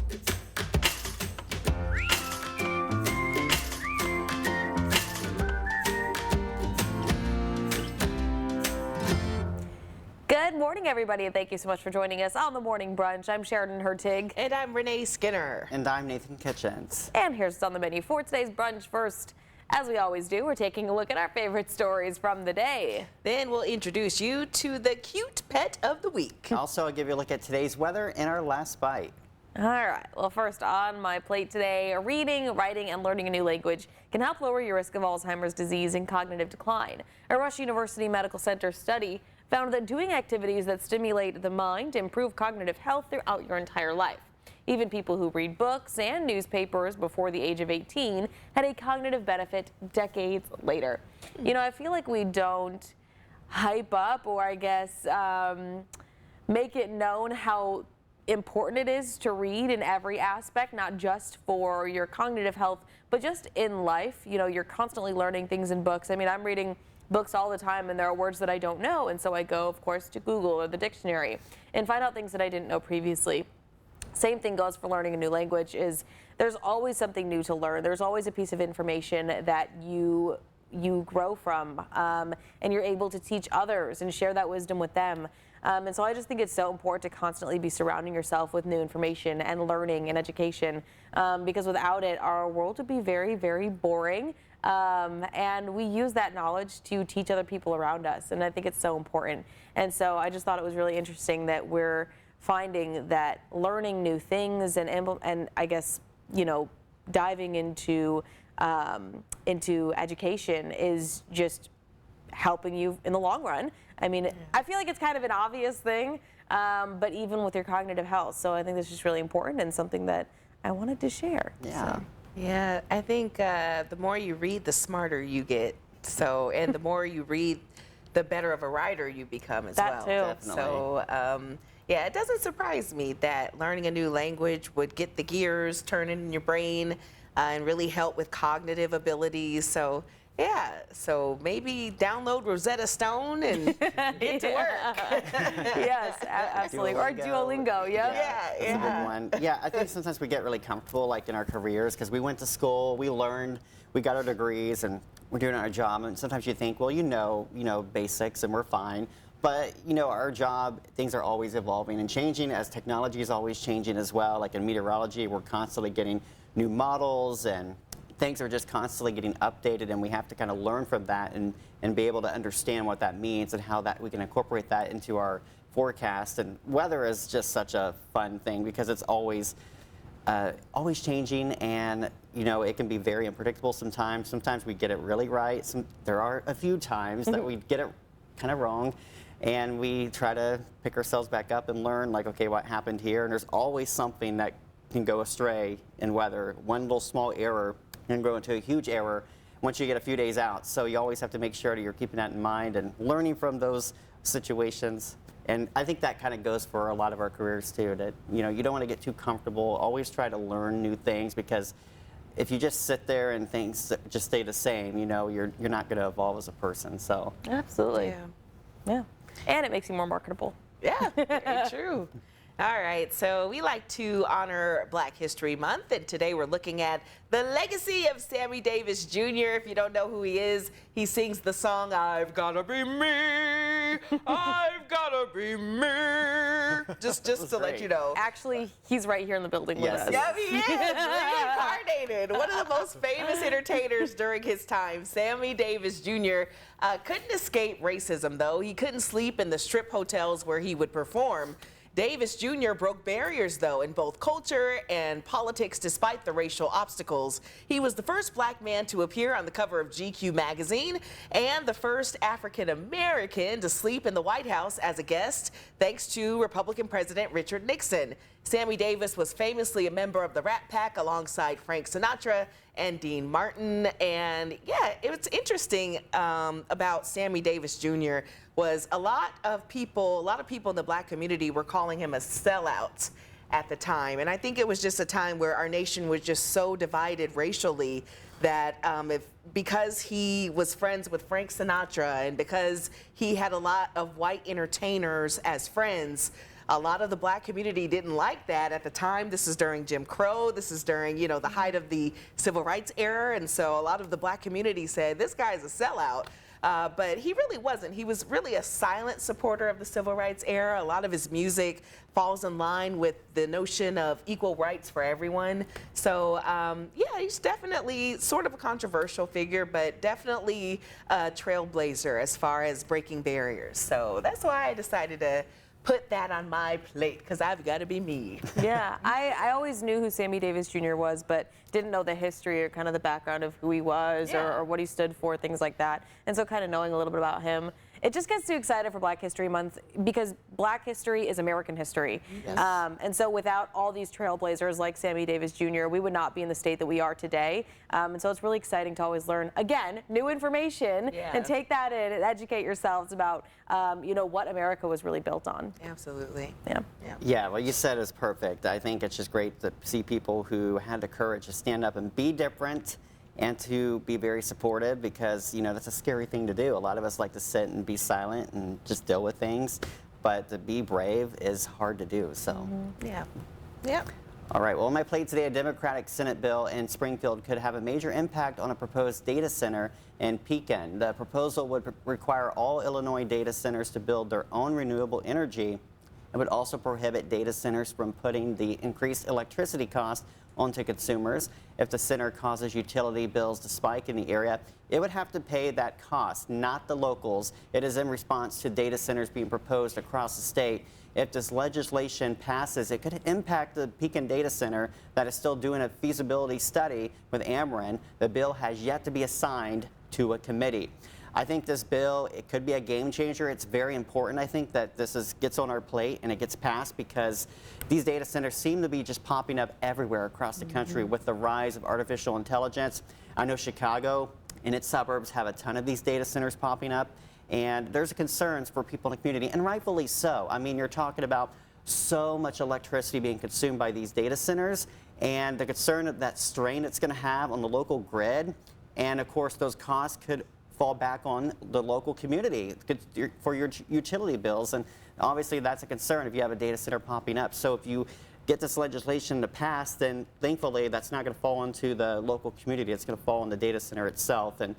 Good morning, everybody, and thank you so much for joining us on the Morning Brunch. I'm Sheridan Hertig. And I'm Renee Skinner. And I'm Nathan Kitchens. And here's what's on the menu for today's brunch. First, as we always do, we're taking a look at our favorite stories from the day. Then we'll introduce you to the cute pet of the week. Also, I'll give you a look at today's weather in our last bite. All right, well, first on my plate today, reading, writing, and learning a new language can help lower your risk of Alzheimer's disease and cognitive decline. A Rush University Medical Center study found that doing activities that stimulate the mind improve cognitive health throughout your entire life. Even people who read books and newspapers before the age of 18 had a cognitive benefit decades later. You know, I feel like we don't hype up, or I guess make it known how important it is to read in every aspect, not just for your cognitive health, but just in life. You know, you're constantly learning things in books. I mean, I'm reading books all the time, and there are words that I don't know, and so I go, of course, to Google or the dictionary and find out things that I didn't know previously. Same thing goes for learning a new language. There's always something new to learn. There's always a piece of information that you grow from, and you're able to teach others and share that wisdom with them. And so I just think it's so important to constantly be surrounding yourself with new information and learning and education, because without it, our world would be very, very boring. And we use that knowledge to teach other people around us, and I think it's so important. And so I just thought it was really interesting that we're finding that learning new things and I guess, you know, diving into education is just helping you in the long run. I mean, I feel like it's kind of an obvious thing, but even with your cognitive health. So I think this is really important and something that I wanted to share. Yeah. So. Yeah, I think the more you read, the smarter you get. So, and the more you read, the better of a writer you become as That well. too. Definitely. So, yeah, it doesn't surprise me that learning a new language would get the gears turning in your brain and really help with cognitive abilities. So, yeah, so maybe download Rosetta Stone and get to work. Yes, absolutely. Or Duolingo, yep. That's a good one. Yeah, I think sometimes we get really comfortable, like in our careers, because we went to school, we learned, we got our degrees, and we're doing our job. And sometimes you think, well, you know basics, and we're fine. But you know, our job, things are always evolving and changing, as technology is always changing as well. Like in meteorology, we're constantly getting new models, and things are just constantly getting updated, and we have to kind of learn from that and be able to understand what that means and how that we can incorporate that into our forecast. And weather is just such a fun thing because it's always changing, and you know, it can be very unpredictable sometimes. Sometimes we get it really right. There are a few times that we get it kind of wrong, and we try to pick ourselves back up and learn, like, okay, what happened here? And there's always something that can go astray in weather. One little small error can grow into a huge error once you get a few days out. So you always have to make sure that you're keeping that in mind and learning from those situations. And I think that kind of goes for a lot of our careers too, that, you know, you don't want to get too comfortable. Always try to learn new things, because if you just sit there and things just stay the same, you know, you're not going to evolve as a person. So Absolutely. Yeah. And it makes you more marketable. Yeah, very true. All right, so we like to honor Black History Month, and today we're looking at the legacy of Sammy Davis Jr. If you don't know who he is, he sings the song, "I've Gotta Be Me, I've Gotta Be Me," just to let you know. Actually, he's right here in the building with us. Yeah, he is, reincarnated. One of the most famous entertainers during his time, Sammy Davis Jr. Couldn't escape racism, though. He couldn't sleep in the strip hotels where he would perform. Davis Jr. broke barriers, though, in both culture and politics despite the racial obstacles. He was the first Black man to appear on the cover of GQ magazine and the first African American to sleep in the White House as a guest, thanks to Republican President Richard Nixon. Sammy Davis was famously a member of the Rat Pack alongside Frank Sinatra and Dean Martin. And yeah, it's interesting about Sammy Davis Jr. was a lot of people in the Black community were calling him a sellout at the time. And I think it was just a time where our nation was just so divided racially that because he was friends with Frank Sinatra and because he had a lot of white entertainers as friends, a lot of the black community didn't like that at the time. This is during Jim Crow. This is during, you know, the height of the civil rights era. And so a lot of the black community said, this guy's a sellout. But he really wasn't. He was really a silent supporter of the civil rights era. A lot of his music falls in line with the notion of equal rights for everyone. So yeah, he's definitely sort of a controversial figure, but definitely a trailblazer as far as breaking barriers. So that's why I decided to put that on my plate, because I've got to be me. Yeah, I always knew who Sammy Davis Jr. was, but didn't know the history or kind of the background of who he was or what he stood for, things like that. And so kind of knowing a little bit about him, it just gets too excited for Black History Month, because Black history is American history. Yes. And so without all these trailblazers like Sammy Davis Jr., we would not be in the state that we are today. And so it's really exciting to always learn, again, new information and take that in and educate yourselves about, you know, what America was really built on. Absolutely. Yeah, what you said is perfect. I think it's just great to see people who had the courage to stand up and be different and to be very supportive, because, you know, that's a scary thing to do. A lot of us like to sit and be silent and just deal with things, but to be brave is hard to do, so. Yeah. All right, well, on my plate today, a Democratic Senate bill in Springfield could have a major impact on a proposed data center in Pekin. The proposal would require all Illinois data centers to build their own renewable energy. It would also prohibit data centers from putting the increased electricity cost onto consumers. If the center causes utility bills to spike in the area, it would have to pay that cost, not the locals. It is in response to data centers being proposed across the state. If this legislation passes, it could impact the Pekin data center that is still doing a feasibility study with Ameren. The bill has yet to be assigned to a committee. I think this bill, it could be a game changer. It's very important, I think, that this gets on our plate and it gets passed, because these data centers seem to be just popping up everywhere across the country with the rise of artificial intelligence. I know Chicago and its suburbs have a ton of these data centers popping up, and there's concerns for people in the community, and rightfully so. I mean, you're talking about so much electricity being consumed by these data centers, and the concern of that strain it's going to have on the local grid, and of course those costs could fall back on the local community for your utility bills. And obviously that's a concern if you have a data center popping up. So if you get this legislation to pass, then thankfully that's not going to fall into the local community. It's going to fall on the data center itself. And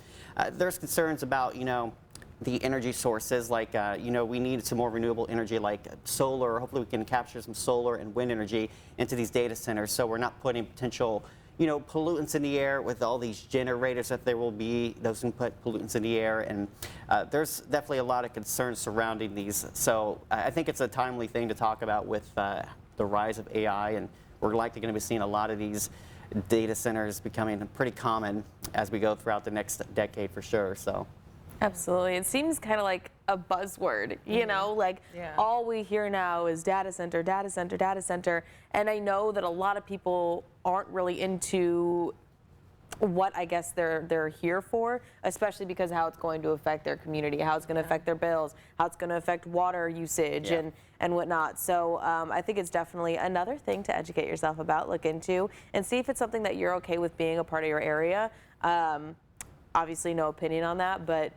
there's concerns about, you know, the energy sources, like, you know, we need some more renewable energy like solar. Hopefully we can capture some solar and wind energy into these data centers, so we're not putting potential, you know, pollutants in the air with all these generators that there will be. Those can put pollutants in the air, and there's definitely a lot of concerns surrounding these. So I think it's a timely thing to talk about with the rise of AI, and we're likely going to be seeing a lot of these data centers becoming pretty common as we go throughout the next decade for sure. So. Absolutely. It seems kind of like a buzzword, you know, like all we hear now is data center, data center, data center. And I know that a lot of people aren't really into what I guess they're here for, especially because of how it's going to affect their community, how it's going to affect their bills, how it's going to affect water usage and whatnot. So I think it's definitely another thing to educate yourself about, look into, and see if it's something that you're okay with being a part of your area. Obviously no opinion on that, but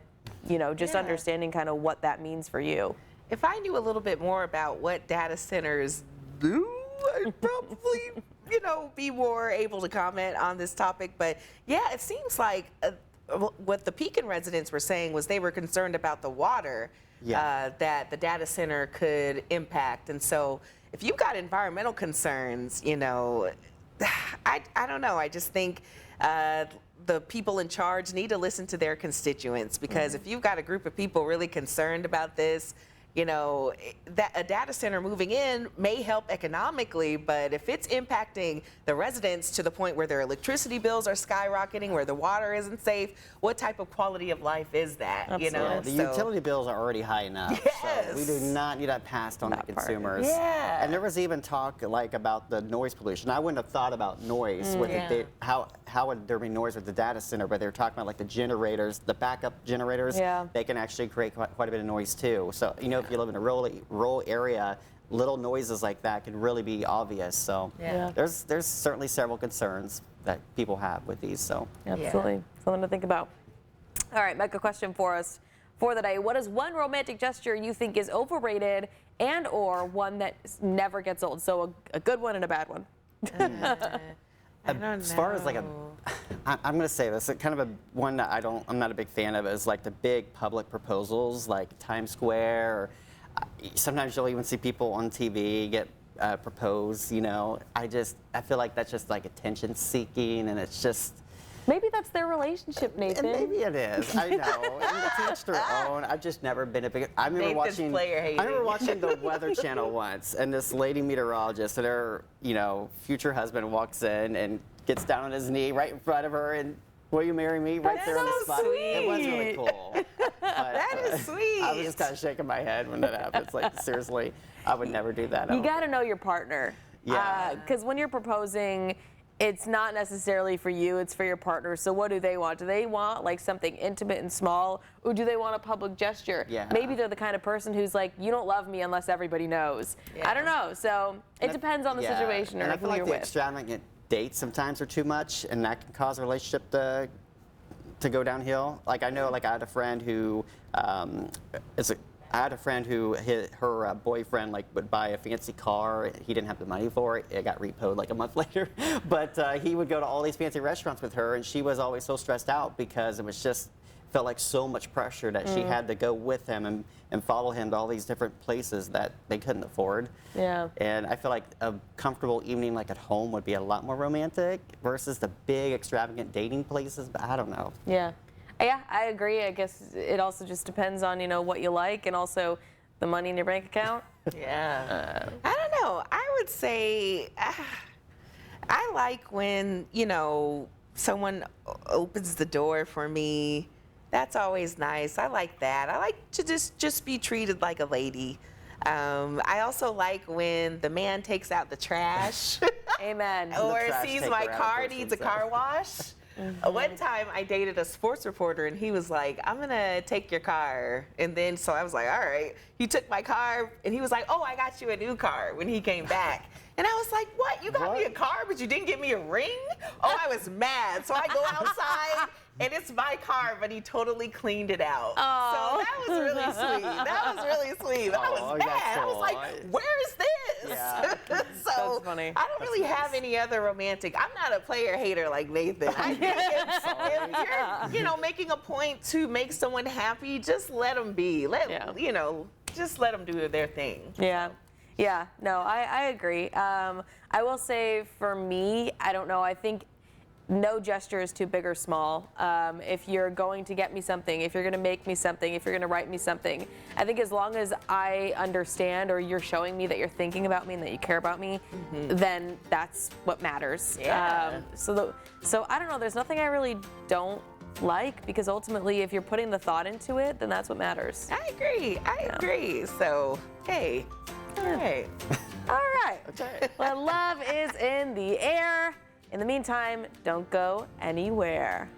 you know, just understanding kind of what that means for you. If I knew a little bit more about what data centers do, I'd probably, you know, be more able to comment on this topic. But yeah, it seems like what the Pekin residents were saying was they were concerned about the water that the data center could impact. And so if you've got environmental concerns, you know, I don't know. I just think the people in charge need to listen to their constituents, because if you've got a group of people really concerned about this, you know, that a data center moving in may help economically, but if it's impacting the residents to the point where their electricity bills are skyrocketing, where the water isn't safe, what type of quality of life is that? Absolutely. You know, The utility bills are already high enough, so we do not need that passed on to consumers. And there was even talk like about the noise pollution. I wouldn't have thought about noise with how would there be noise with the data center, but they were talking about like the generators, the backup generators. They can actually create quite a bit of noise too. So you know, if you live in a rural area, little noises like that can really be obvious. So there's certainly several concerns that people have with these. So absolutely, something to think about. All right, Mike, a question for us for the day. What is one romantic gesture you think is overrated and or one that never gets old. So a good one and a bad one. I don't know. As far as like I'm going to say this, kind of a one that I'm not a big fan of is like the big public proposals, like Times Square. Or, sometimes you'll even see people on TV get propose. You know, I feel like that's just like attention seeking, and it's just. Maybe that's their relationship, Nathan. And maybe it is. I know. And to each their own. I've just never been a big. I remember watching the Weather Channel once, and this lady meteorologist, and her, future husband walks in and gets down on his knee right in front of her, and will you marry me? Right That's there on the so spot. It was really sweet. cool. But, That is sweet. I was just kind of shaking my head when that happens. Like seriously, I would never do that. You got to know your partner. Yeah. Because when you're proposing, it's not necessarily for you, it's for your partner. So what do they want? Do they want like something intimate and small, or do they want a public gesture? Yeah. Maybe they're the kind of person who's like, you don't love me unless everybody knows. Yeah. I don't know. So it depends on the situation and or I feel who like you're the with. extravagant dates sometimes are too much, and that can cause a relationship to go downhill. Like I know, like I had a friend who her boyfriend like would buy a fancy car. He didn't have the money for it. It got repoed like a month later. But he would go to all these fancy restaurants with her, and she was always so stressed out because it was just felt like so much pressure that she had to go with him and follow him to all these different places that they couldn't afford. Yeah. And I feel like a comfortable evening like at home would be a lot more romantic versus the big extravagant dating places, but I don't know. Yeah. Yeah, I agree. I guess it also just depends on, what you like and also the money in your bank account. Yeah. I don't know. I would say I like when, someone opens the door for me. That's always nice. I like that. I like to just be treated like a lady. I also like when the man takes out the trash. Amen. Or trash sees taker my out of car person, needs a so. car wash. One time I dated a sports reporter, and he was like, I'm going to take your car. And then so I was like, all right. He took my car, and he was like, oh, I got you a new car when he came back. And I was like, what? You got me a car, but you didn't get me a ring? Oh, I was mad. So I go outside, and it's my car, but he totally cleaned it out. Oh. So that was really sweet. That was really sweet. But I was Oh, mad. that's I was like, cool. where is this? Yeah. So That's funny. I don't really have any other romantic. I'm not a player hater like Nathan. I think if you're, making a point to make someone happy, just let them be. Just let them do their thing. Yeah. Yeah, no, I agree. I will say for me, I don't know, I think no gesture is too big or small. If you're going to get me something, if you're going to make me something, if you're going to write me something, I think as long as I understand or you're showing me that you're thinking about me and that you care about me, then that's what matters. Yeah. So I don't know, there's nothing I really don't like, because ultimately if you're putting the thought into it, then that's what matters. I agree. So, hey. All right. All right. Okay. Well, love is in the air. In the meantime, don't go anywhere.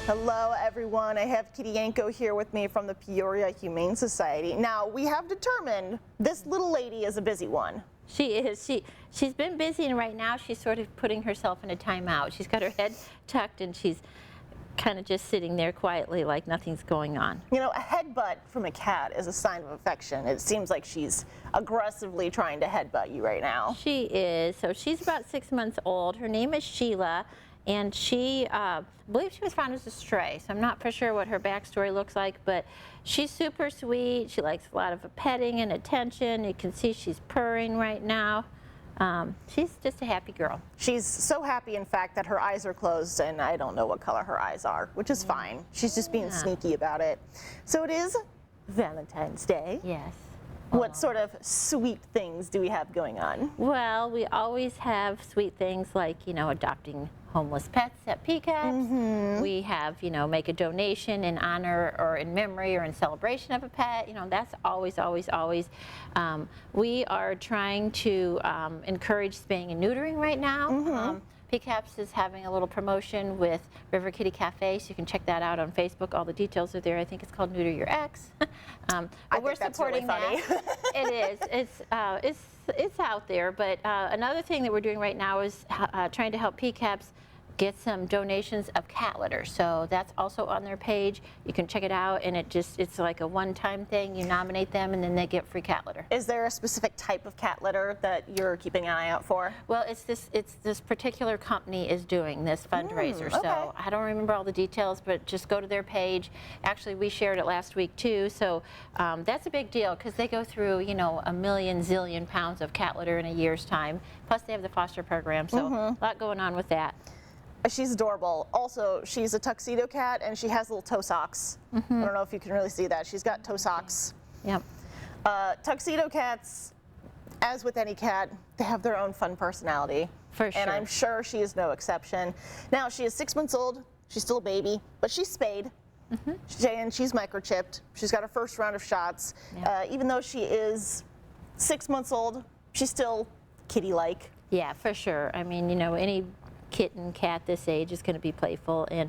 Hello, everyone. I have Kitty Yanko here with me from the Peoria Humane Society. Now, we have determined this little lady is a busy one. She is. She's been busy, and right now she's sort of putting herself in a timeout. She's got her head tucked, and she's kind of just sitting there quietly like nothing's going on. A headbutt from a cat is a sign of affection. It seems like she's aggressively trying to headbutt you right now. She is. So she's about 6 months old. Her name is Sheila, and she, I believe she was found as a stray, so I'm not for sure what her backstory looks like, but she's super sweet. She likes a lot of petting and attention. You can see she's purring right now. She's just a happy girl. She's so happy, in fact, that her eyes are closed, and I don't know what color her eyes are, which is fine. She's just being sneaky about it. So it is Valentine's Day. Yes. What sort of sweet things do we have going on? Well, we always have sweet things like, adopting homeless pets at PCAPS. We have, make a donation in honor or in memory or in celebration of a pet. That's always, always, always. We are trying to encourage spaying and neutering right now. PCAPS is having a little promotion with River Kitty Cafe, so you can check that out on Facebook. All the details are there. I think it's called Neuter Your Ex. But we're supporting that. It is. It's out there. But another thing that we're doing right now is trying to help PCAPS get some donations of cat litter. So that's also on their page. You can check it out, and it's like a one-time thing. You nominate them, and then they get free cat litter. Is there a specific type of cat litter that you're keeping an eye out for? Well, it's this particular company is doing this fundraiser. okay. So I don't remember all the details, but just go to their page. Actually, we shared it last week too. So that's a big deal because they go through, you know, a million zillion pounds of cat litter in a year's time. Plus, they have the foster program. So a lot going on with that. She's adorable. Also, she's a tuxedo cat, and she has little toe socks. I don't know if you can really see that. She's got toe socks. Yep. Tuxedo cats, as with any cat, they have their own fun personality. For sure. And I'm sure she is no exception. Now, she is 6 months old. She's still a baby, but she's spayed. And she's microchipped. She's got her first round of shots. Yeah. Even though she is 6 months old, she's still kitty-like. Yeah, for sure. I mean, you know, any kitten, cat this age is going to be playful, and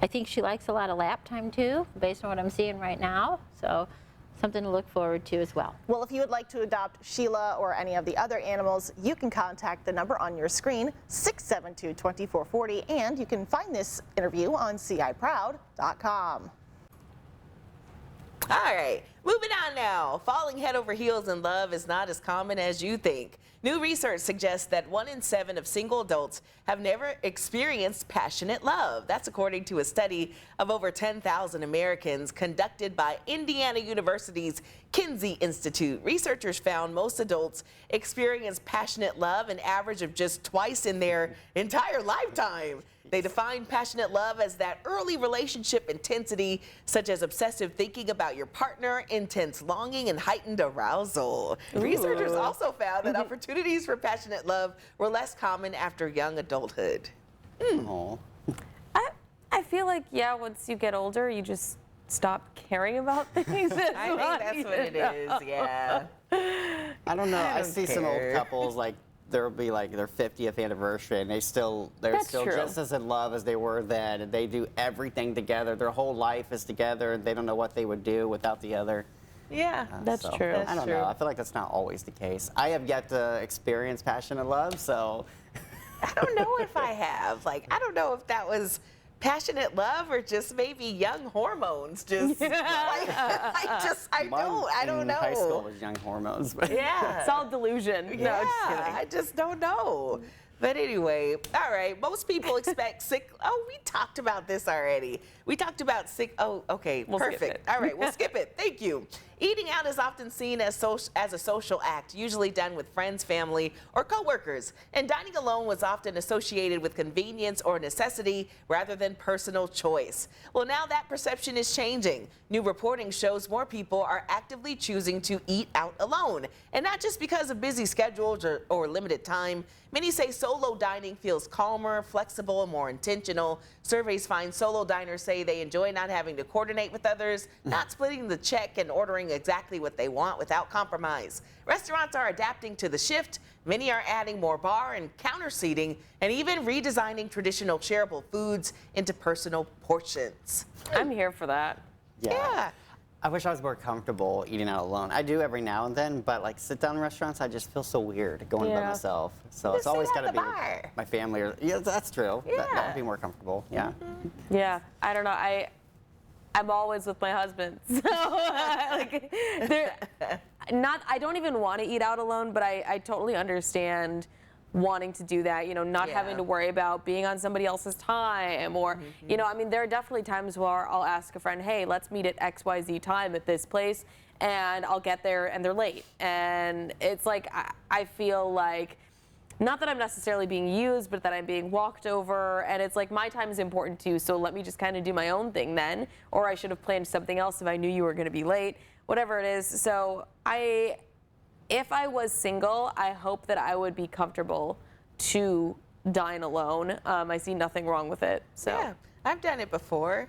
I think she likes a lot of lap time too, based on what I'm seeing right now. So something to look forward to as well. Well, if you would like to adopt Sheila or any of the other animals, you can contact the number on your screen, 672-2440, and you can find this interview on ciproud.com. All right, moving on now. Falling head over heels in love is not as common as you think. New research suggests that 1 in 7 of single adults have never experienced passionate love. That's according to a study of over 10,000 Americans conducted by Indiana University's Kinsey Institute. Researchers found most adults experience passionate love an average of just twice in their entire lifetime. They define passionate love as that early relationship intensity, such as obsessive thinking about your partner, intense longing, and heightened arousal. Researchers also found that opportunities for passionate love were less common after young adulthood. Aw. I feel like, yeah, once you get older, you just stop caring about things. I think that's what it is, yeah. I don't know. I don't see some old care. couples like there'll be like their 50th anniversary and they're still That's true. just as in love as they were then, and they do everything together. Their whole life is together, and they don't know what they would do without the other. Yeah. That's So, true. I don't know. I feel like that's not always the case. I have yet to experience passionate love, so I don't know if I have. Like, I don't know if that was passionate love or just maybe young hormones. Just, I mine don't in know. high school was young hormones. But Yeah. It's all delusion. Yeah, No, just kidding. I just don't know. But anyway, all right. Most people expect sick. Oh, we talked about this already. We talked about sick. Oh, okay, We'll skip perfect. it. All right, we'll skip it. Thank you. Eating out is often seen as a social act, usually done with friends, family, or coworkers. And dining alone was often associated with convenience or necessity rather than personal choice. Well, now that perception is changing. New reporting shows more people are actively choosing to eat out alone, and not just because of busy schedules or limited time. Many say solo dining feels calmer, flexible, and more intentional. Surveys find solo diners say they enjoy not having to coordinate with others, not splitting the check, and ordering exactly what they want without compromise. Restaurants are adapting to the shift. Many are adding more bar and counter seating, and even redesigning traditional shareable foods into personal portions. I'm here for that. Yeah. I wish I was more comfortable eating out alone. I do every now and then, but like sit down restaurants, I just feel so weird going by Yeah. myself. So Just it's always sit got at to the be bar. my family. Or, yeah, that's true. That Yeah. would be more comfortable. Yeah. Yeah, I don't know. I'm always with my husband, so like, I don't even want to eat out alone, but I totally understand wanting to do that. You know, not having Yeah. to worry about being on somebody else's time, or you know, I mean, there are definitely times where I'll ask a friend, hey, let's meet at XYZ time at this place, and I'll get there and they're late, and it's like I feel like. Not that I'm necessarily being used, but that I'm being walked over, and it's like my time is important too, so let me just kind of do my own thing then, or I should have planned something else if I knew you were going to be late, whatever it is. So if I was single, I hope that I would be comfortable to dine alone. I see nothing wrong with it. So. Yeah, I've done it before.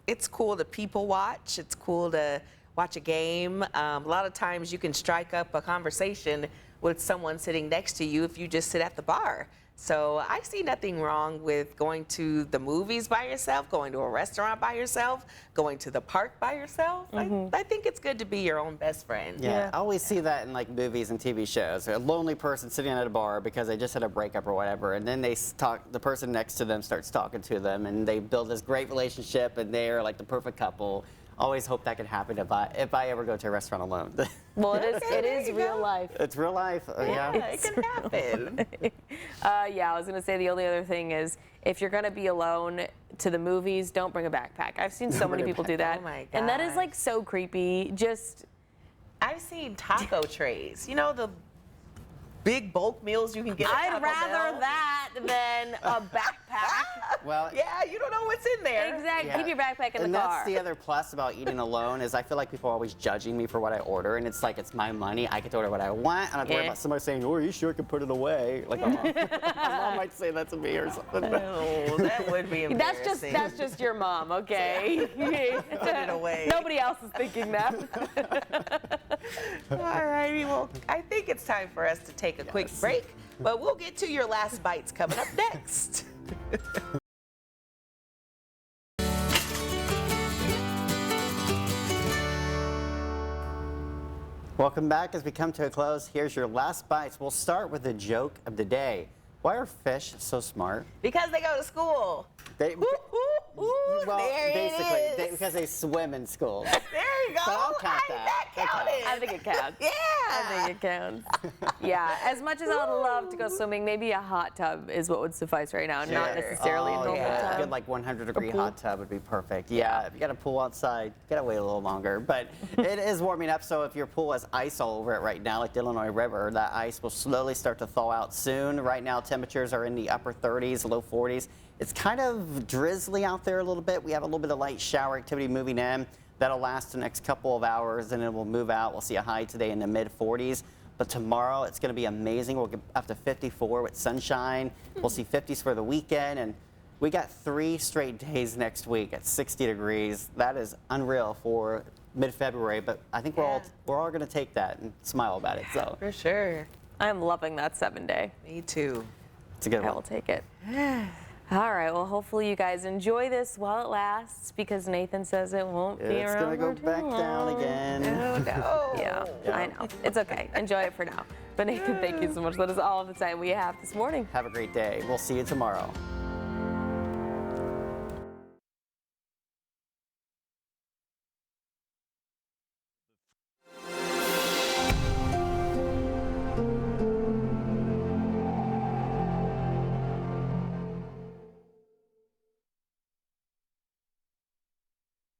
It's cool to people watch. It's cool to watch a game. A lot of times you can strike up a conversation with someone sitting next to you if you just sit at the bar. So I see nothing wrong with going to the movies by yourself, going to a restaurant by yourself, going to the park by yourself. I think it's good to be your own best friend. Yeah, I always see that in like movies and TV shows. A lonely person sitting at a bar because they just had a breakup or whatever, and then the person next to them starts talking to them, and they build this great relationship, and they're like the perfect couple. Always hope that could happen if I ever go to a restaurant alone. Well, it is real life. It's real life. Yeah, it can happen. Yeah, I was gonna say the only other thing is if you're gonna be alone to the movies, don't bring a backpack. I've seen so many people do that, Oh my and that is gosh. like so creepy. Just I've seen taco trays. You know, the big bulk meals you can get at I'd Taco rather Bell? that than a backpack. Well, Yeah, you don't know what's in there. Exactly. yeah. Keep your backpack in and the car. that's the other plus about eating alone is I feel like people are always judging me for what I order, and it's like it's my money. I get to order what I want. I don't have to worry Yeah. about somebody saying, "Oh, are you sure I can put it away?" Like, my mom might say that to me or something. Oh, that would be embarrassing. That's just your mom, okay? Put it away. Nobody else is thinking that. All righty, well, I think it's time for us to take a quick break, but we'll get to your last bites coming up next. Welcome back. As we come to a close, here's your last bites. We'll start with the joke of the day. Why are fish so smart? Because they go to school. They, Ooh, ooh, ooh, well, there basically, it is. because they swim in school. There you go. But I'll count I that. that counted. I think it counts. Yeah. I think it counts. Yeah, as much as I would love to go swimming, maybe a hot tub is what would suffice right now, not Sure. necessarily a normal yeah. A tub. good like 100-degree pool? hot tub would be perfect. Yeah, if you got a pool outside, you gotta wait a little longer. But it is warming up, so if your pool has ice all over it right now, like the Illinois River, that ice will slowly start to thaw out soon. Right now, temperatures are in the upper 30s, low 40s. It's kind of drizzly out there a little bit. We have a little bit of light shower activity moving in. That'll last the next couple of hours, and it will move out. We'll see a high today in the mid 40s. But tomorrow, it's going to be amazing. We'll get up to 54 with sunshine. We'll see 50s for the weekend. And we got 3 straight days next week at 60 degrees. That is unreal for mid-February. But I think we're all going to take that and smile about it. So For sure. I'm loving that 7-day. Me too. it's a good I one. will take it. All right, well, hopefully you guys enjoy this while it lasts because Nathan says it won't be It's around going to go for too back down long. again. Oh, no. Yeah, I know. It's okay. Enjoy it for now. But Nathan, thank you so much. That is all the time we have this morning. Have a great day. We'll see you tomorrow.